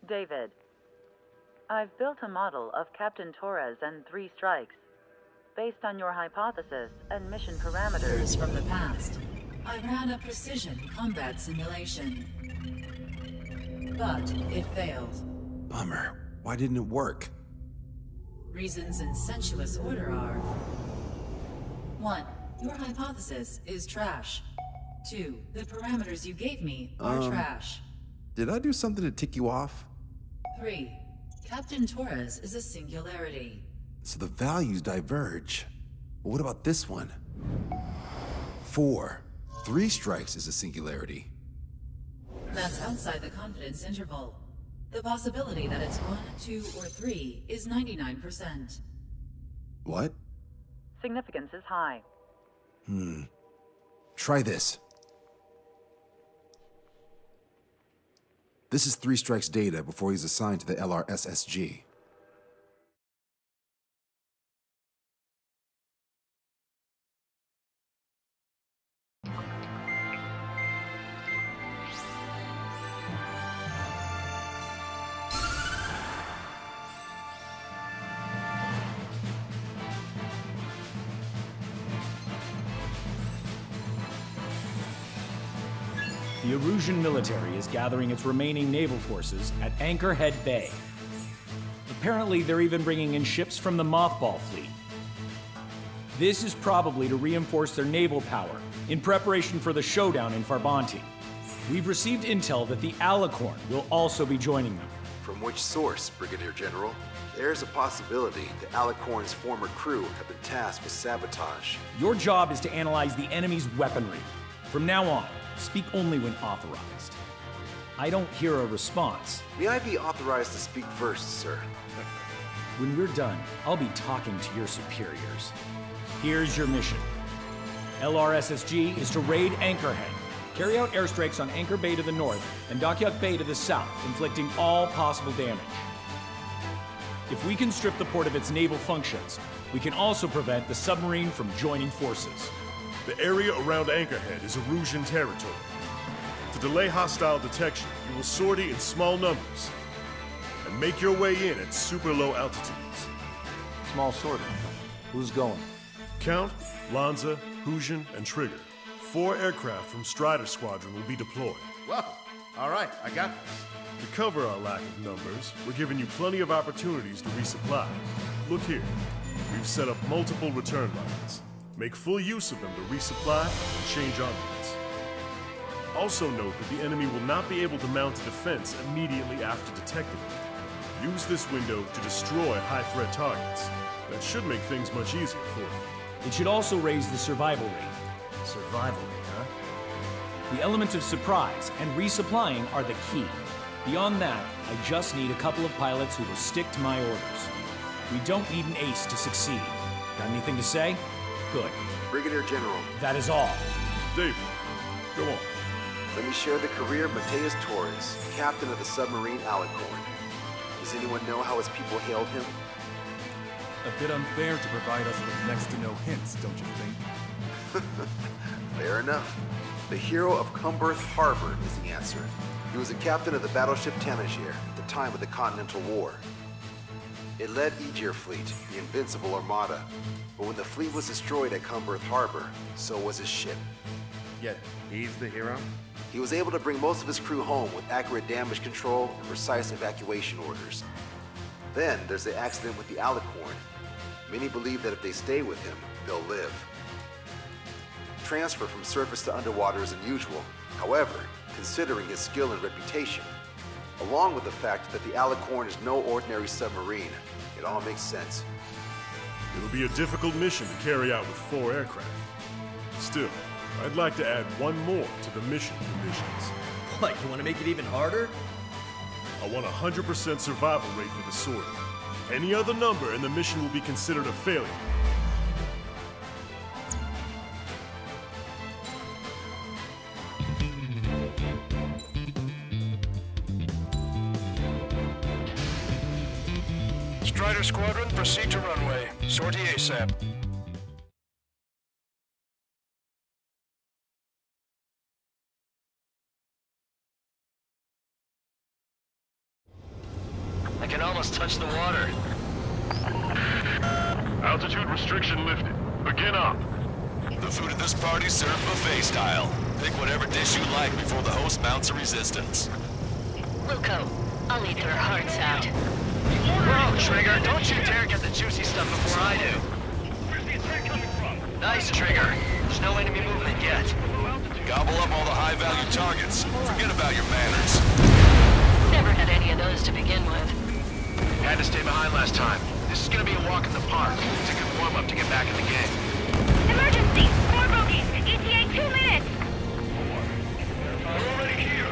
David, I've built a model of Captain Torres and 3 strikes. Based on your hypothesis and mission parameters from the past, I ran a precision combat simulation. But it failed. Bummer. Why didn't it work? Reasons in sensuous order are: 1. Your hypothesis is trash. 2. The parameters you gave me are trash. Did I do something to tick you off? 3. Captain Torres is a singularity. So the values diverge. But what about this one? 4. 3 strikes is a singularity. That's outside the confidence interval. The possibility that it's 1, 2, or 3 is 99%. What? Significance is high. Try this. This is 3 strikes data before he's assigned to the LRSSG. The Erusian military is gathering its remaining naval forces at Anchorhead Bay. Apparently, they're even bringing in ships from the Mothball fleet. This is probably to reinforce their naval power in preparation for the showdown in Farbanti. We've received intel that the Alicorn will also be joining them. From which source, Brigadier General? There's a possibility the Alicorn's former crew have been tasked with sabotage. Your job is to analyze the enemy's weaponry. From now on, speak only when authorized. I don't hear a response. May I be authorized to speak first, sir? When we're done, I'll be talking to your superiors. Here's your mission. LRSSG is to raid Anchorhead, carry out airstrikes on Anchor Bay to the north and Dockyuk Bay to the south, inflicting all possible damage. If we can strip the port of its naval functions, we can also prevent the submarine from joining forces. The area around Anchorhead is Erusian territory. To delay hostile detection, you will sortie in small numbers and make your way in at super low altitudes. Small sortie. Who's going? Count, Lanza, Hujan, and Trigger. 4 aircraft from Strider Squadron will be deployed. Well, all right, I got this. To cover our lack of numbers, we're giving you plenty of opportunities to resupply. Look here. We've set up multiple return lines. Make full use of them to resupply and change armaments. Also note that the enemy will not be able to mount a defense immediately after detecting it. Use this window to destroy high-threat targets. That should make things much easier for you. It should also raise the survival rate. Survival rate, huh? The element of surprise and resupplying are the key. Beyond that, I just need a couple of pilots who will stick to my orders. We don't need an ace to succeed. Got anything to say? Good. Brigadier General. That is all. David, go on. Let me share the career of Mateus Torres, captain of the submarine Alicorn. Does anyone know how his people hailed him? A bit unfair to provide us with next to no hints, don't you think? Fair enough. The hero of Cumberth Harbor is the answer. He was a captain of the battleship Tanager at the time of the Continental War. It led Aegir Fleet, the Invincible Armada. But when the fleet was destroyed at Cumberth Harbor, so was his ship. Yet, he's the hero? He was able to bring most of his crew home with accurate damage control and precise evacuation orders. Then there's the accident with the Alicorn. Many believe that if they stay with him, they'll live. Transfer from surface to underwater is unusual. However, considering his skill and reputation, along with the fact that the Alicorn is no ordinary submarine, it all makes sense. It'll be a difficult mission to carry out with 4 aircraft. Still, I'd like to add one more to the mission conditions. What, you want to make it even harder? I want a 100% survival rate for the sortie. Any other number and the mission will be considered a failure. Strider Squadron, proceed to runway. Sortie ASAP. almost touched the water. Altitude restriction lifted. Begin up. The food at this party's served buffet style. Pick whatever dish you like before the host mounts a resistance. Wilco, I'll eat their hearts out. Whoa, Trigger, don't you dare get the juicy stuff before I do. Where's the attack coming from? Nice, Trigger. There's no enemy movement yet. Gobble up all the high-value targets. Forget about your manners. Never had any of those to begin with. Had to stay behind last time. This is gonna be a walk in the park. It's a good warm-up to get back in the game. Emergency! 4 bogeys! ETA 2 minutes! We're already here.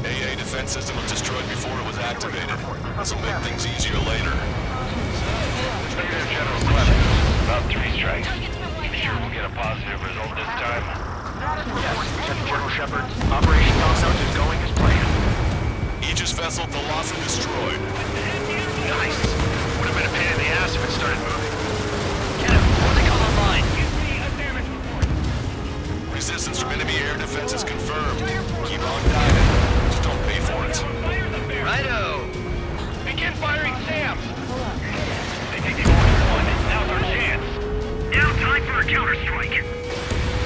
AA defense system was destroyed before it was activated. This'll make things easier later. General Clemens. About 3 strikes. You sure we'll get a positive result this time? Yes, Lieutenant General Shepard. Operation Knockdown is going as planned. Aegis vessel Velocity destroyed. Nice. Would have been a pain in the ass if it started moving. Get him before they come online. Resistance from enemy air defenses confirmed. Keep on diving. Just don't pay for it. Righto. Begin firing SAMs. They take the orange one. Now's our chance. Now time for a counterstrike.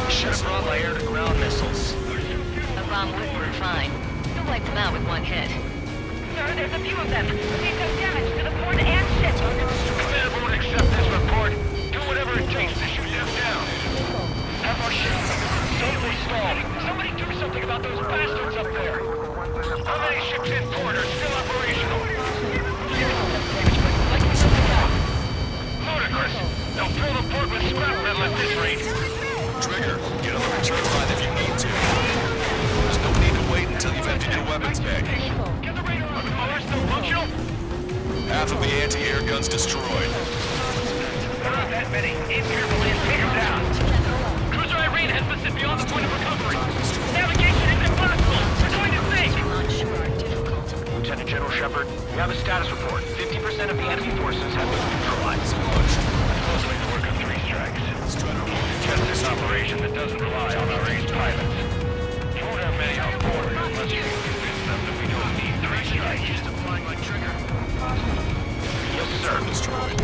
Should have brought my air-to-ground missiles. A bomb would work fine. You'll wipe them out with one hit. Sir, there's a few of them. They've done damage to the port and ship. Command won't accept this report. Do whatever it takes to shoot them down. Have our ship safely stalled. Somebody do something about those bastards up there. How many ships in port are still operational? Ludicrous. They'll fill the port with scrap metal at this rate. Trigger, get on the return line if you need to. There's no need to wait until you've emptied your weapons bag. Get the radar. Are the motors still functional? Half of the anti-air guns destroyed. There aren't that many. Aim carefully and take them down. Cruiser Irene has listed beyond the point of recovery. Navigation is impossible. We're going to sink. Lieutenant General Shepard, we have a status report. 50% of the enemy forces have been neutralized. Closely the work of 3 strikes. Just this operation that doesn't rely on our ace pilots. You won't have many on board unless you can convince them that we don't need 3 strikes. Just applying my trigger. Yes, sir. Destroyed.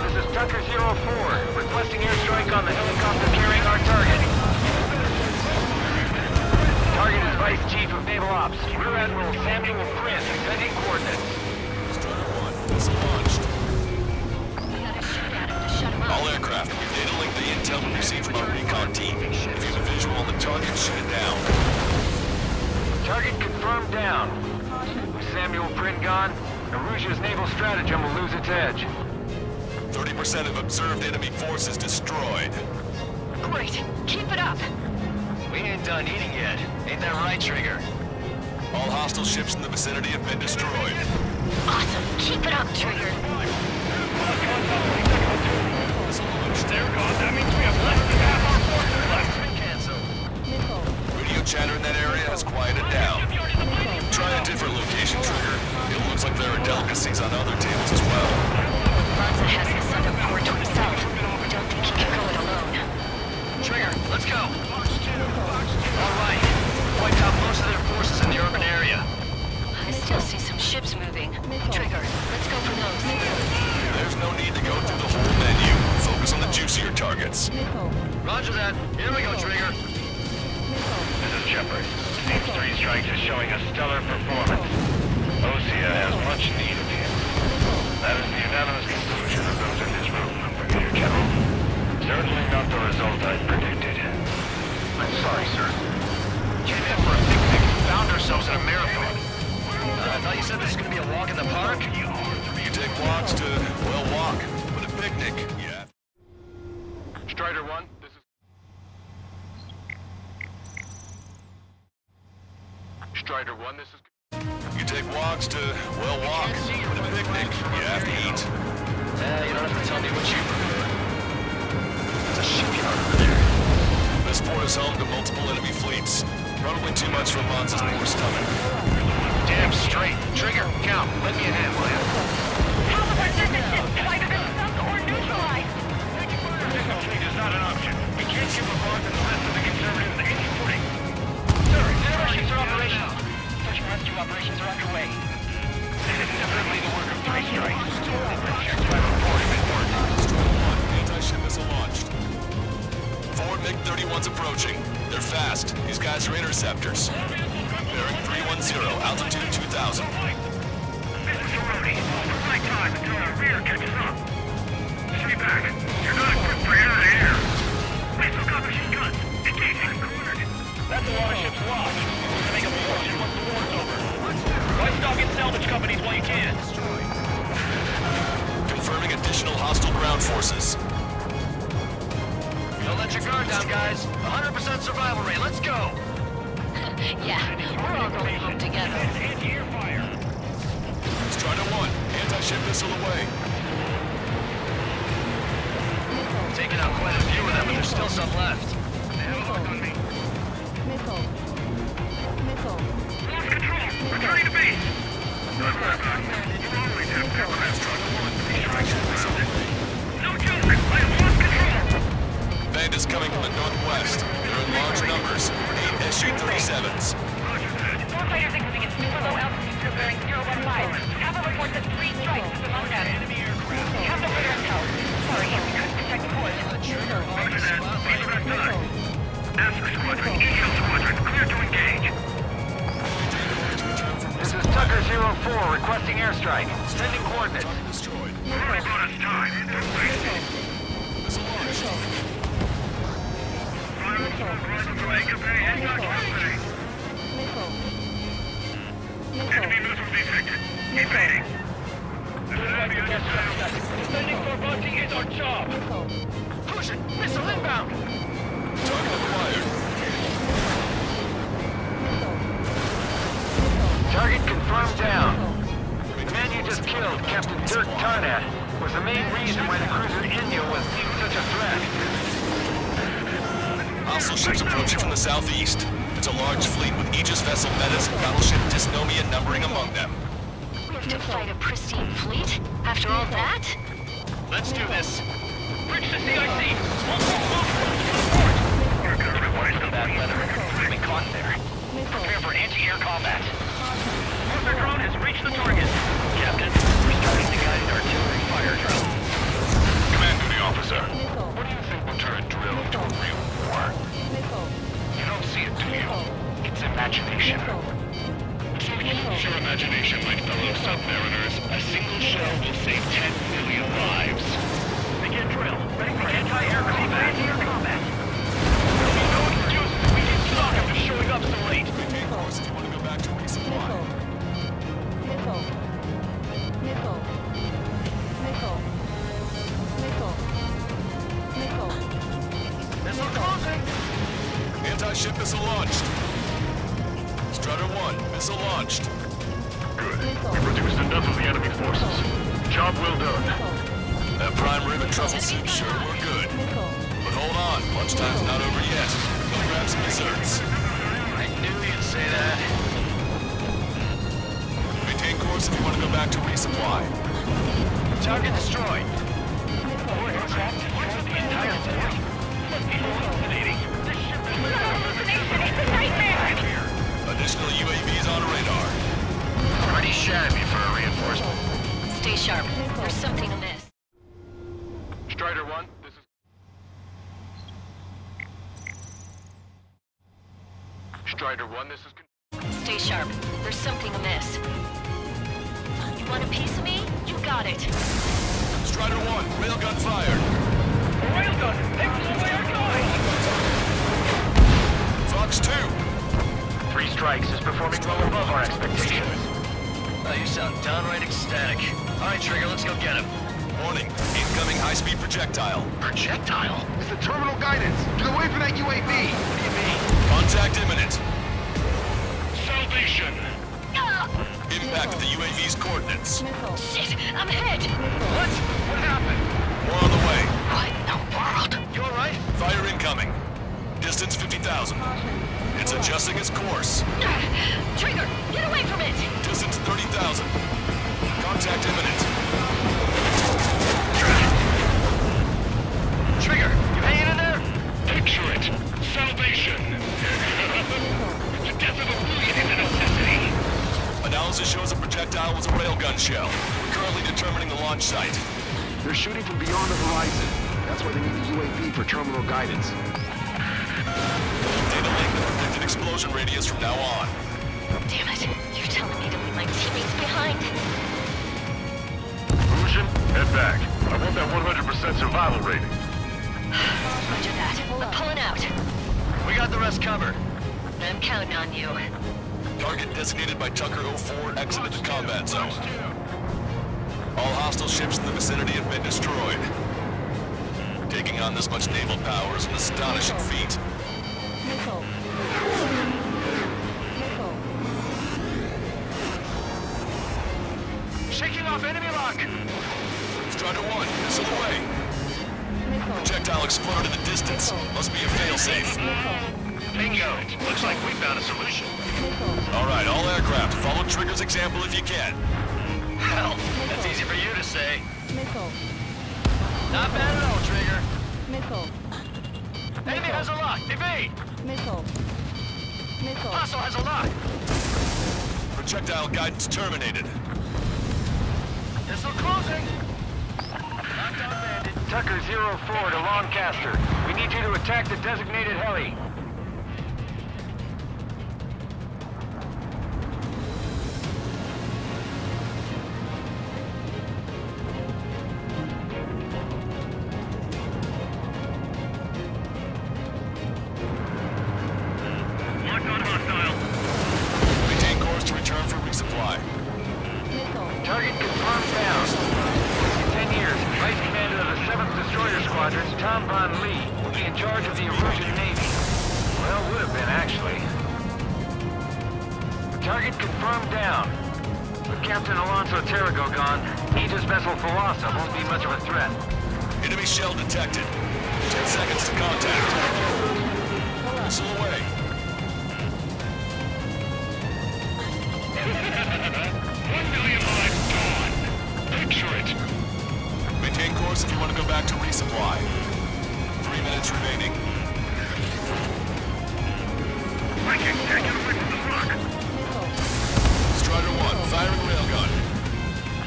This is Tucker 04, requesting airstrike on the helicopter carrying our target. Target is Vice Chief of Naval Ops, Rear Admiral Samuel Prince, sending coordinates. Strider 1, missile launched. We gotta shoot at him to shut him All up. aircraft, we data link the intel we received from our recon team. If you have a visual on the target, shoot it down. Target confirmed down. With Samuel Prin gone, Aruja's naval stratagem will lose its edge. 30% of observed enemy forces destroyed. Great. Keep it up. We ain't done eating yet. Ain't that right, Trigger? All hostile ships in the vicinity have been destroyed. Awesome. Keep it up, Trigger. There goes. That means we have less than half our forces left. Cancel. Radio chatter in that area has quieted down. Try a different location, Trigger. It looks like there are delicacies on other tables as well. Lanza has the southern port to himself. Don't think he can go it alone. Trigger, let's go. All right. Wiped out most of their forces in the urban area. I still see some ships moving. Trigger, let's go for those. There's no need to go through the whole menu. Focus on the juicier targets. Roger that. Here we go, Trigger. This is Shepard. Team 3 strikes is showing a stellar performance. Osea has much need of him. That is the unanimous conclusion of those in this room, Brigadier General. Certainly not the result I predicted. I'm sorry, sir. Came in for a picnic. Found ourselves in a marathon. I thought you said this was going to be a walk in the park? You take walks to, well, walk. But a picnic, yeah. Strider 1, this is... Strider 1, this is... You take walks to, well, walk. But a picnic, you have to eat. You don't have to tell me what you prefer. There's a shipyard over there. This port is home to multiple enemy fleets. Probably too much for Lanza's poor stomach. Damn straight. Trigger, count. Let me in hand, will you? Half of our business ships have either been sunk or neutralized. Technical fleet is not an option. We can't give LeBron and the rest of the conservatives the easy footing. Sir, our ships are operational. Search and rescue operations are underway. Definitely the work of 3 strikes. Projectile reporting at work. Strider 1, anti-ship missile launched. 4 MiG-31s approaching. They're fast. These guys are interceptors. Bearing 310, altitude 2000. This is Rhodey. Right time until our rear catches up. Stay back. You're not equipped for air-to-air. Missile got machine guns. Engaging. Cornered. That's a lot of ships lost. We're gonna make a fortune once the war's over. Why stock in salvage companies while you can? Confirming additional hostile ground forces. Don't let your guard down, guys. 100% survival rate. Let's go. Yeah, we're all going home together. Anti-air fire. Strider 1, anti-ship missile away. Taking out quite a few of them, but there's still some left. On me. Lost control. Returning to base. Don't worry about it. You always have cover. Strider 1, 3 strikes inbound. No joke. I have lost control. Bandits coming from the northwest. They're in large numbers. 8 SU-37s. Warfighters incoming at super low altitude through bearing 015. Kappa reports that 3 strikes is among them. Enemy aircraft. We have no further intel. Sorry, we couldn't detect the port. Roger that. These are done. Ask Squadron, EO Squadron, clear to engage. This is Tucker 04 requesting airstrike. Sending coordinates. Destroyed. Already bought us time. Missile launched. Fire smoke rising from Anchor Bay and Anchorhead Bay. Enemy missile detected. Evading. This is heavy understand. Defending Corvanti is our job. Push it. Missile inbound. Target acquired. Target confirmed down. The man you just killed, Captain Dirk Tarnat, was the main reason why the cruiser Inyo was deemed such a threat. Hostile ships approaching from the southeast. It's a large fleet with Aegis vessel Metas and battleship Dysnomia numbering among them. We have to fight a pristine fleet? After all that? Let's do this. Bridge to CIC. Everybody's got bad weather. We've been caught there. Prepare for anti-air combat. Mortar drone has reached the target. Captain, we're starting to guide artillery fire drone. Command to the officer. What do you think will turn a drill into a real war? You don't see it, do you? It's imagination. Use your imagination, my fellow submariners. A single shell will save 10 million lives. Begin drill. Ready for anti-air combat. Anti-air combat. There'll be no excuse. We can suck after showing up so late. Maintain course if you want to go back to resupply. Missile closing. Anti-ship missile launched. Strider 1, missile launched. Good. We reduced enough of the enemy forces. Job well done. That prime rib and truffle soup sure were good. But hold on, lunchtime's not over yet. Go grab some desserts. I knew you'd say that. Maintain course if you want to go back to resupply. Target destroyed. Four aircraft destroyed the entire fort. Must be hallucinating. This ship is It's not a hallucination, it's a nightmare! Additional UAVs on radar. pretty shabby for a reinforcement. Stay sharp. There's something amiss. Strider 1, this is... Strider 1, this is... Stay sharp. There's something amiss. You want a piece of me? You got it. Strider 1, railgun fired. Railgun! Excellent way our guys! Fox 2. 3 strikes is performing well above our expectations. You sound downright ecstatic. All right, Trigger, let's go get him. Warning, incoming high-speed projectile. Projectile? It's the terminal guidance. Get away from that UAV. What do you mean? Contact imminent. Salvation! Impact at the UAV's coordinates. Shit! I'm hit! What? What happened? More on the way. What in the world? You all right? Fire incoming. Distance 50,000. It's adjusting its course. Trigger, get away from it! Distance 30,000. Contact imminent. Trigger, you hanging in there? Picture it. Salvation! The death of a million is a necessity. Analysis shows the projectile was a railgun shell. We're currently determining the launch site. They're shooting from beyond the horizon. That's why they need the UAV for terminal guidance. Data link the predicted explosion radius from now on. Damn it. You're telling me to leave my teammates behind. Lucian, head back. I want that 100% survival rating. Roger that. I'm pulling out. We got the rest covered. I'm counting on you. Target designated by Tucker 04 exited the combat zone. All hostile ships in the vicinity have been destroyed. Taking on this much naval power is an astonishing feat. Shaking off enemy lock! Strider 1, missile away. Projectile exploded in the distance. Must be a failsafe. Bingo! Looks like we found a solution. Alright, all aircraft, follow Trigger's example if you can. Hell, that's easy for you to say. Not bad at all, Trigger. Enemy has a lock. Evade! Hostile has a lock. Projectile guidance terminated. Missile closing! Locked on bandit. Tucker 04 to Lancaster. We need you to attack the designated heli. Locked on hostile. Maintain course to return for resupply. Target confirmed down. 10 years, Vice Commander of the 7th Destroyer Squadron, Tom Von Lee, will be in charge of the Erusian Navy. Well, would have been, actually. Target confirmed down. With Captain Alonso Terrigo gone, Aegis vessel Philosopher won't be much of a threat. Enemy shell detected. 10 seconds to contact. Missile away. 1 million lives gone. Picture it. Maintain course if you want to go back to resupply. 3 minutes remaining. Viking, can't get away from the rock. Strider 1, firing railgun.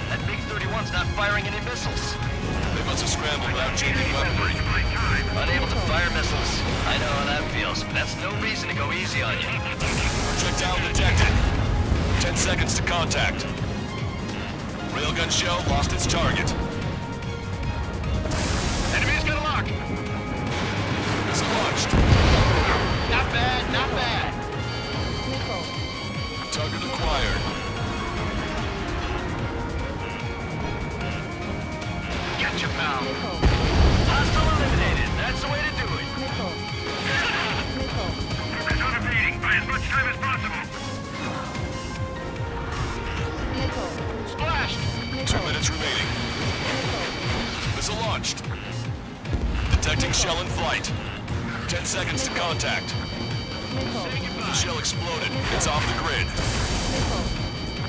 That Big 31's not firing any missiles. They must have scrambled without changing weaponry. Unable to fire missiles. I know how that feels, but that's no reason to go easy on you. Projectile detected. 10 seconds to contact. Railgun shell lost its target. Enemy's got a lock. Missile launched. Not bad, not bad. Target acquired. Gotcha, pal. Hostile eliminated. That's the way to do it. Focus on evading. Buy as much time as possible. Splashed. 2 minutes remaining. Missile launched. Detecting shell in flight. 10 seconds to contact. The shell exploded. It's off the grid.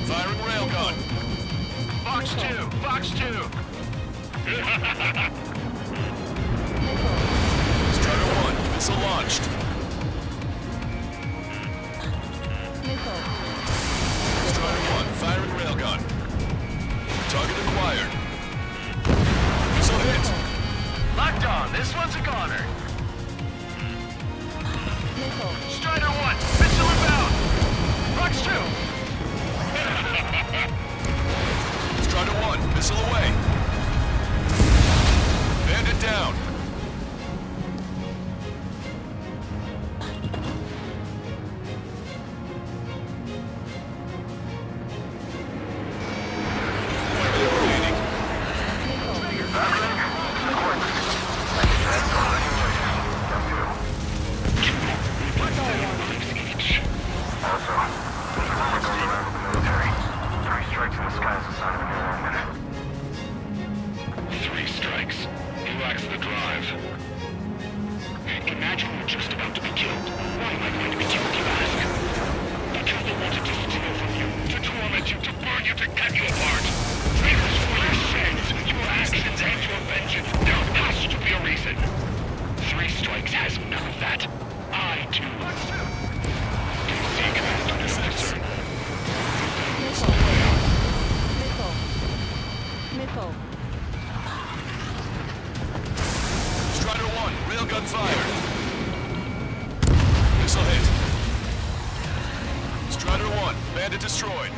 Firing railgun. Fox 2. Fox 2. Strider 1, missile launched. Strider 1, firing railgun. Target acquired. Missile hit. Locked on. This one's a goner. Strider 1. Missile inbound. Fox 2. Strider 1, missile away. Bandit down. Strider 1, railgun fired. Missile hit. Strider 1, bandit destroyed.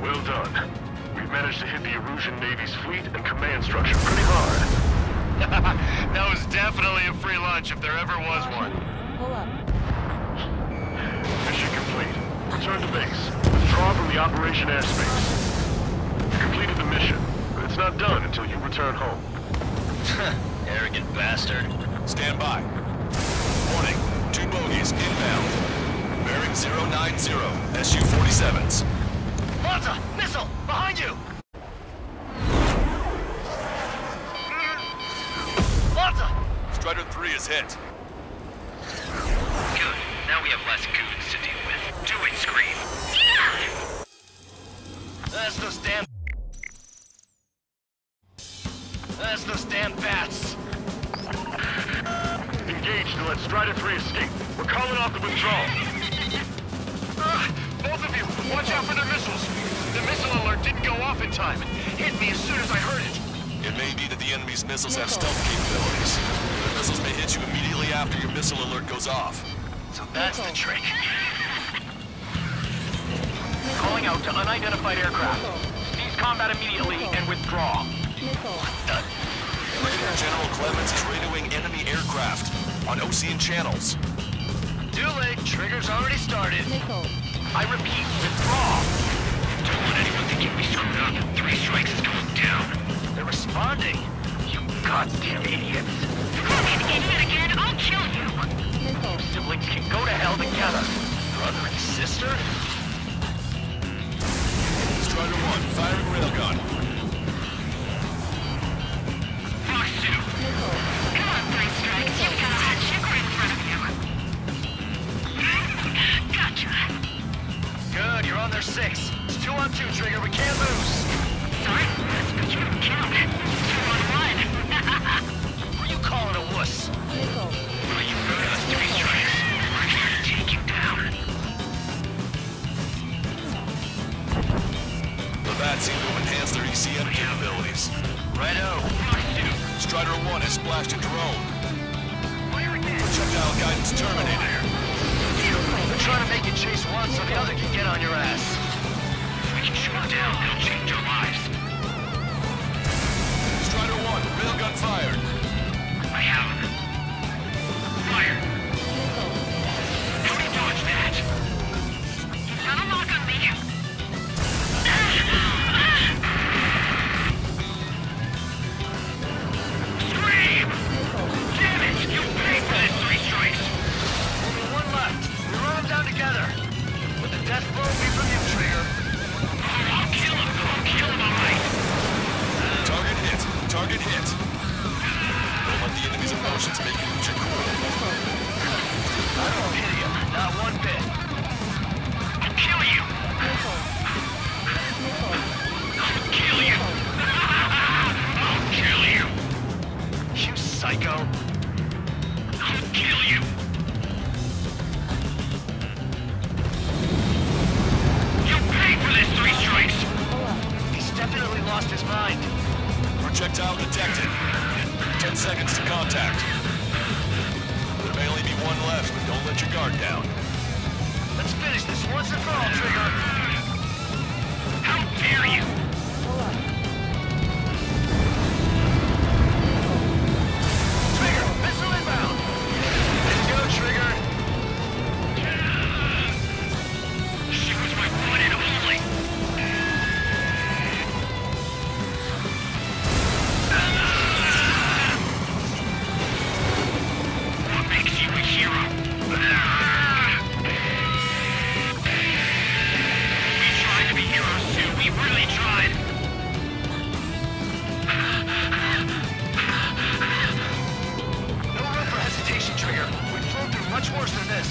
Well done. We've managed to hit the Erusian Navy's fleet and command structure pretty hard. That was definitely a free lunch if there ever was one. Pull up. Mission complete. Return to base. Withdraw from the operation airspace. You completed the mission, but it's not done until you return home. Arrogant bastard. Stand by. Warning, 2 bogies inbound. Bearing 090, SU-47s. Malta! Missile! Behind you! Malta! Strider 3 is hit. Good. Now we have less goons to deal with. Do it, Scream. That's those damn... That's those damn bats. Engage to let Strider 3 escape. We're calling off the withdrawal. Both of you, watch out for their missiles. The missile alert didn't go off in time. It hit me as soon as I heard it. It may be that the enemy's missiles have stealth capabilities. The missiles may hit you immediately after your missile alert goes off. So that's the trick. Calling out to unidentified aircraft. Cease combat immediately and withdraw. General Clemens is radioing enemy aircraft on Ocean channels. Too late. Trigger's already started. I repeat, withdraw. Don't let anyone think you'll be screwed up. 3 strikes is going down. They're responding. You goddamn idiots. Call me an idiot again, I'll kill you. Siblings can go to hell together. Brother and sister? Strider 1, firing railgun. Fox 2. Come on, 3 strikes. You've got a hot chick right in front of you. Gotcha. Good, you're on their 6. It's 2 on 2, Trigger. We can't lose. Sorry, but you don't count. 2 on 1. Who are you calling a wuss? Are you good at 3 strikes? We're here to take you down. The bats seem to enhance their ECM capabilities. Righto. Strider 1 has splashed a drone. Projectile guidance terminated. They're trying to make you chase one so the other can get on your ass. If we can shoot them down, it'll change our lives. Strider 1, railgun fired. I have him. Fire. How do you dodge that? He's got a lock on me. Scream! Damn it! You paid for this 3 strikes! Only 1 left. We run them down together. With the death blow be from you, Trigger. I'll kill him. I'll kill him, all right. Target hit. Target hit. Don't let the enemy's emotions make you lose your cool. I don't pity him. Not one bit. I'll kill you. I'll kill you. I'll kill you. You psycho. I'll kill you. You'll pay for this 3 strikes. He's definitely lost his mind. Projectile detected. 10 seconds to contact. There may only be 1 left, but don't let your guard down. Let's finish this once and for all, Trigger. How dare you? Trigger, missile inbound. Let's go, Trigger. She was my one and only. What makes you a hero? We tried to be heroes too. We really tried. No room for hesitation, Trigger. We've flown through much worse than this.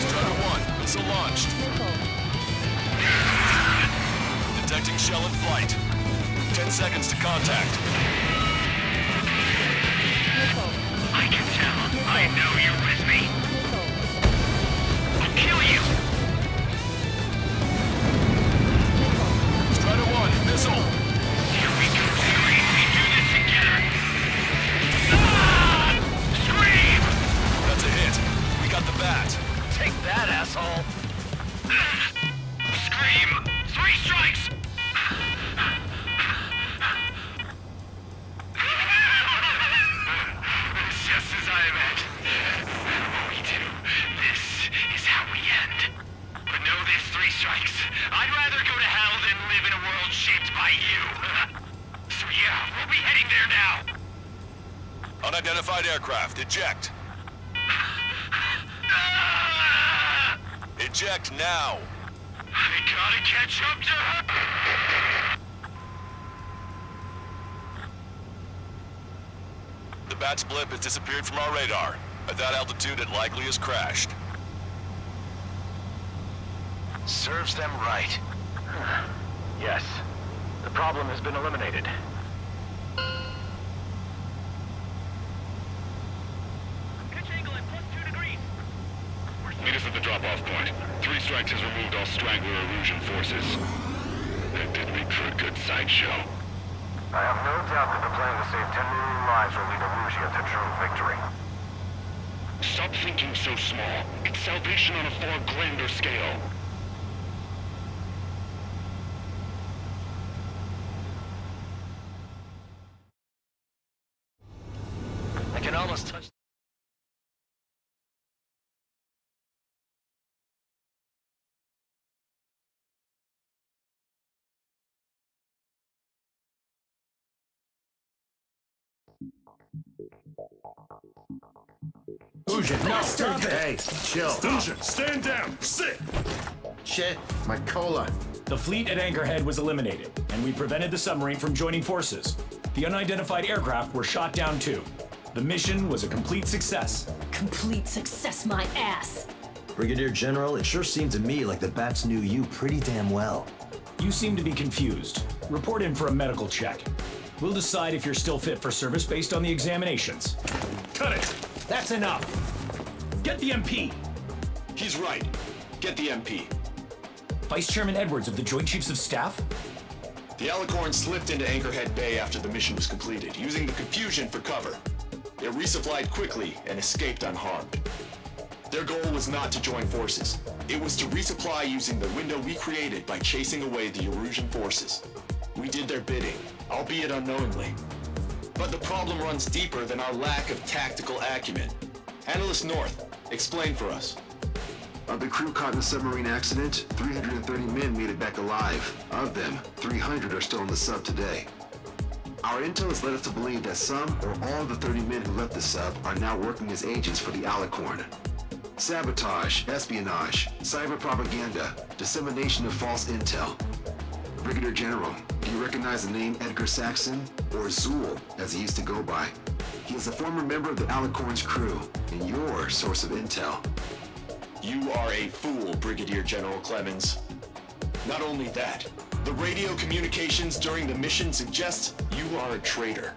Strider 1, missile launched. Detecting shell in flight. 10 seconds to contact. I can tell. I know you're with me. I'll kill you. missile! Here we go, Scream! We do this together! Ah! Scream! That's a hit. We got the bat. Take that, asshole! Scream! 3 strikes! Just as I meant. What we do, this is how we end. But know this, 3 strikes. I'd rather go to hell than live in a world shaped by you. So yeah, we'll be heading there now. Unidentified aircraft, eject. Eject now. I gotta catch up to her. The bat's blip has disappeared from our radar. At that altitude, it likely has crashed. Serves them right. Yes. The problem has been eliminated. Pitch angle at +2 degrees. Meet us at the drop-off point. 3 strikes has removed all Strangler illusion forces. That did make for a good sideshow. I have no doubt that the plan to save 10 million lives will lead Illusia to true victory. Stop thinking so small. It's salvation on a far grander scale. I can almost touch... Fusion, no, stop it! Hey, chill. Fusion, stand down! Sit! Shit, my cola. The fleet at Anchorhead was eliminated, and we prevented the submarine from joining forces. The unidentified aircraft were shot down too. The mission was a complete success. Complete success, my ass! Brigadier General, it sure seemed to me like the bats knew you pretty damn well. You seem to be confused. Report in for a medical check. We'll decide if you're still fit for service based on the examinations. Cut it! That's enough! Get the MP! He's right. Get the MP. Vice Chairman Edwards of the Joint Chiefs of Staff? The Alicorn slipped into Anchorhead Bay after the mission was completed, using the confusion for cover. They resupplied quickly and escaped unharmed. Their goal was not to join forces. It was to resupply using the window we created by chasing away the Erusian forces. We did their bidding, albeit unknowingly. But the problem runs deeper than our lack of tactical acumen. Analyst North, explain for us. Of the crew caught in the submarine accident, 330 men made it back alive. Of them, 300 are still in the sub today. Our intel has led us to believe that some or all of the 30 men who left the sub are now working as agents for the Alicorn. Sabotage, espionage, cyber propaganda, dissemination of false intel. Brigadier General, do you recognize the name Edgar Saxon, or Zool, as he used to go by? He is a former member of the Alicorn's crew, and your source of intel. You are a fool, Brigadier General Clemens. Not only that, the radio communications during the mission suggest you are a traitor.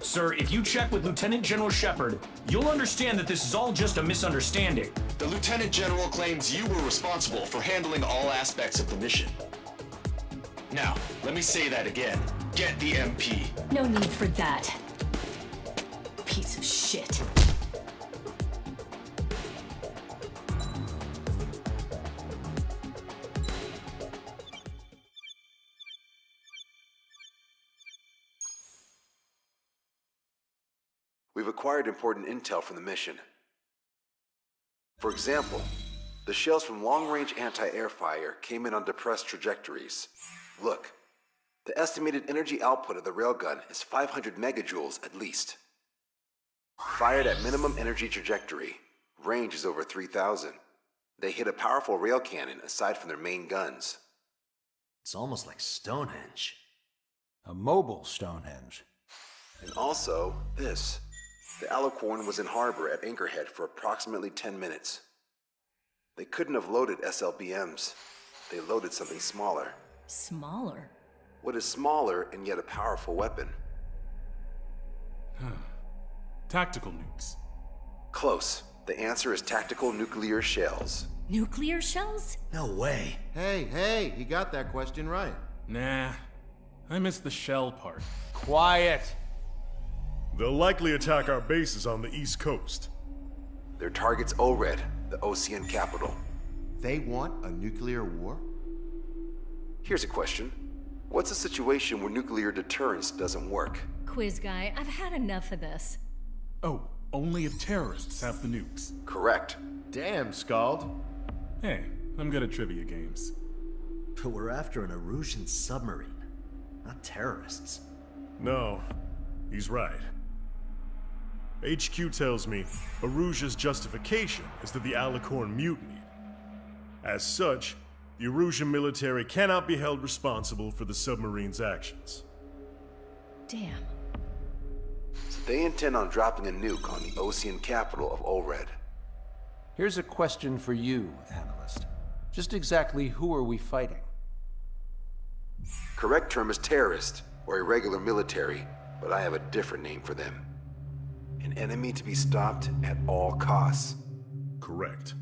Sir, if you check with Lieutenant General Shepard, you'll understand that this is all just a misunderstanding. The Lieutenant General claims you were responsible for handling all aspects of the mission. Now, let me say that again. Get the MP. No need for that. Piece of shit. We've acquired important intel from the mission. For example, the shells from long-range anti-air fire came in on depressed trajectories. Look, the estimated energy output of the railgun is 500 megajoules at least. Fired at minimum energy trajectory, range is over 3,000. They hit a powerful rail cannon aside from their main guns. It's almost like Stonehenge. A mobile Stonehenge. And also, this. The Alicorn was in harbor at Anchorhead for approximately 10 minutes. They couldn't have loaded SLBMs. They loaded something smaller. Smaller? What is smaller and yet a powerful weapon? Tactical nukes. Close. The answer is tactical nuclear shells. Nuclear shells? No way. Hey, he got that question right. Nah. I missed the shell part. Quiet! They'll likely attack our bases on the East Coast. Their target's ORED, the Ocean capital. They want a nuclear war? Here's a question. What's a situation where nuclear deterrence doesn't work? Quiz guy, I've had enough of this. Oh, only if terrorists have the nukes. Correct. Damn, Scald. Hey, I'm good at trivia games. But we're after an Erusian submarine, not terrorists. No, he's right. HQ tells me Erusia's justification is that the Alicorn mutinied. As such, the Erusian military cannot be held responsible for the submarine's actions. Damn. So they intend on dropping a nuke on the Ocean capital of ORED. Here's a question for you, analyst. Just exactly who are we fighting? Correct term is terrorist, or irregular military, but I have a different name for them. An enemy to be stopped at all costs. Correct.